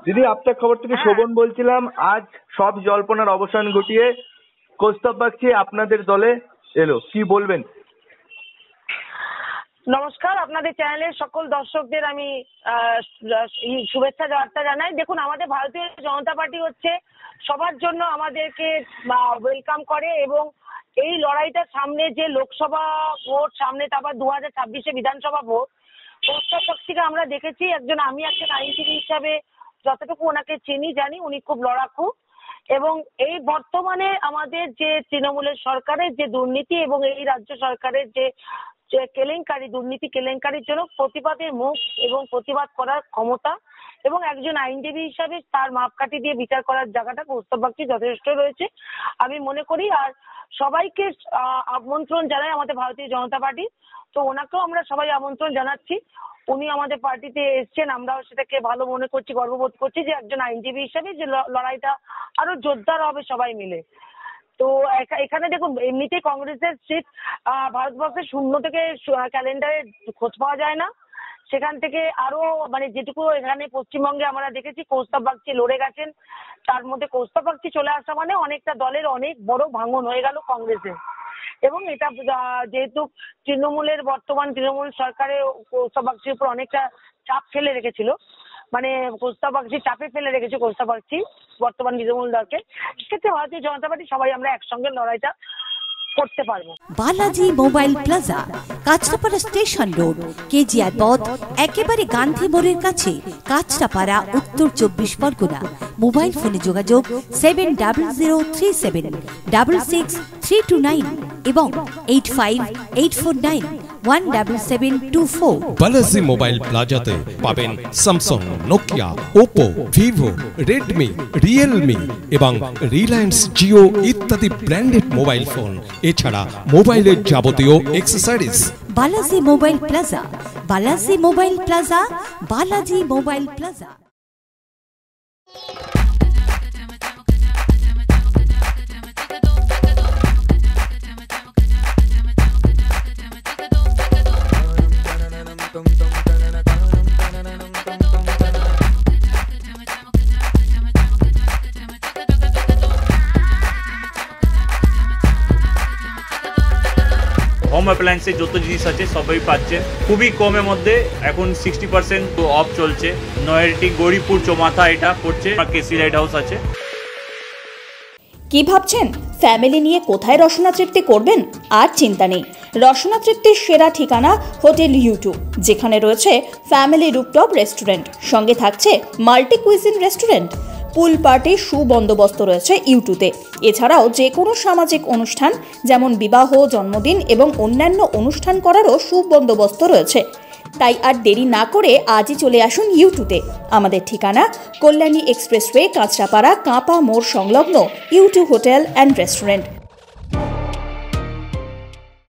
দিদি আপনার খবর থেকে শোভন বলছিলাম। আজ সব জল্পনার অবসান ঘটিয়ে কৌস্তব বাগচি আপনাদের দলে এলো, কি বলবেন? নমস্কার, আপনাদের চ্যানেলের সকল দর্শকদের আমি শুভেচ্ছা বার্তা জানাই। দেখুন, আমাদের ভারতীয় জনতা পার্টি হচ্ছে সবার জন্য আমাদেরকে ওয়েলকাম করে এবং এই লড়াইটার সামনে যে লোকসভা ভোট সামনে, তারপর 2026-এ বিধানসভা ভোট, কৌস্তব বাগচিকে আমরা দেখেছি আমি একজন আইনজীবী হিসাবে যতটুকু ওনাকে চিনি জানি, উনি খুব লড়াকু এবং এই বর্তমানে আমাদের যে তৃণমূলের সরকারের যে দুর্নীতি এবং এই রাজ্য সরকারের যে কেলেঙ্কারি, দুর্নীতি কেলেঙ্কারির জন্য প্রতিবাদের মুখ এবং প্রতিবাদ করার ক্ষমতা এবং একজন আইনজীবী হিসাবে তার মাপকাঠি দিয়ে বিচার করার জায়গাটা কৌস্তব বাগচি যথেষ্ট রয়েছে আমি মনে করি। আর সবাইকে আমন্ত্রণ জানাই আমাদের ভারতীয় জনতা পার্টি, তো ওনাকেও আমরা সবাই আমন্ত্রণ জানাচ্ছি। উনি আমাদের পার্টিতে এসছেন, আমরাও সেটাকে ভালো মনে করছি, গর্ববোধ করছি যে একজন আইনজীবী হিসাবে যে লড়াইটা আরো জোরদার হবে সবাই মিলে। তো এখানে দেখুন, এমনিতেই কংগ্রেসের সিট ভারতবর্ষের শূন্য থেকে ক্যালেন্ডারে খোঁজ পাওয়া যায় না, সেখান থেকে আরো যেটুকু এখানে পশ্চিমবঙ্গে আমরা দেখেছি কৌস্তব বাগচি লড়ে গেছেন, তার মধ্যে কৌস্তব বাগচি চলে আসা মানে অনেকটা দলের অনেক বড় ভাঙন হয়ে গেল কংগ্রেসের। এবং এটা যেহেতু বর্তমান তৃণমূল সরকারে কৌস্তব বাগচির উপর অনেকটা চাপ ফেলে রেখেছিল, কৌস্তব বাগচি চাপে ফেলে রেখেছে কৌস্তব বাগচি বর্তমান তৃণমূল দলকে, সেক্ষেত্রে ভারতীয় জনতা পার্টি সবাই আমরা একসঙ্গে লড়াইটা করতে পারবো। Balaji mobile plaza, Kanchrapara station road, KGR পথ, একেবারে গান্ধী মোড়ের কাছে, কাঁচরাপাড়া, উত্তর 24 পরগনা। মোবাইল ফোনে যোগাযোগ 7003766329 এবং 8584917724। বালাজি মোবাইল প্লাজাতে পাবেন Samsung, Nokia, Oppo, Vivo, Redmi, Realme এবং রিলায়েন্স জিও ইত্যাদি ব্র্যান্ডেড মোবাইল ফোন, এছাড়া মোবাইলের যাবতীয় accessories. Balaji mobile plaza, Balaji mobile plaza, Balaji mobile plaza. Home অ্যাপ্লায়েন্সে যত জিনিস আছে সবই পাচ্ছেন খুবই কমের মধ্যে। এখন 60% অফ চলছে। নয়ারটি গৌরীপুর চৌমাথা এটা পড়ছে, কেসি লাইট হাউস আছে। কি ভাবছেন ফ্যামিলি নিয়ে কোথায় রসনা তৃপ্তি করবেন? আর চিন্তা নেই, রসনা তৃপ্তির সেরা ঠিকানা হোটেল U2, যেখানে রয়েছে ফ্যামিলি রুফটপ রেস্টুরেন্ট, সঙ্গে থাকছে মাল্টি কুইজিন রেস্টুরেন্ট। পুল পার্টির সুবন্দোবস্ত রয়েছে U2-তে। এছাড়াও যে কোনো সামাজিক অনুষ্ঠান যেমন বিবাহ, জন্মদিন এবং অন্যান্য অনুষ্ঠান করারও সুবন্দোবস্ত রয়েছে। তাই আর দেরি না করে আজই চলে আসুন U2-তে। আমাদের ঠিকানা কল্যাণী এক্সপ্রেসওয়ে, কাঁচরাপাড়া, কাঁপা মোড় সংলগ্ন U2 হোটেল অ্যান্ড রেস্টুরেন্ট।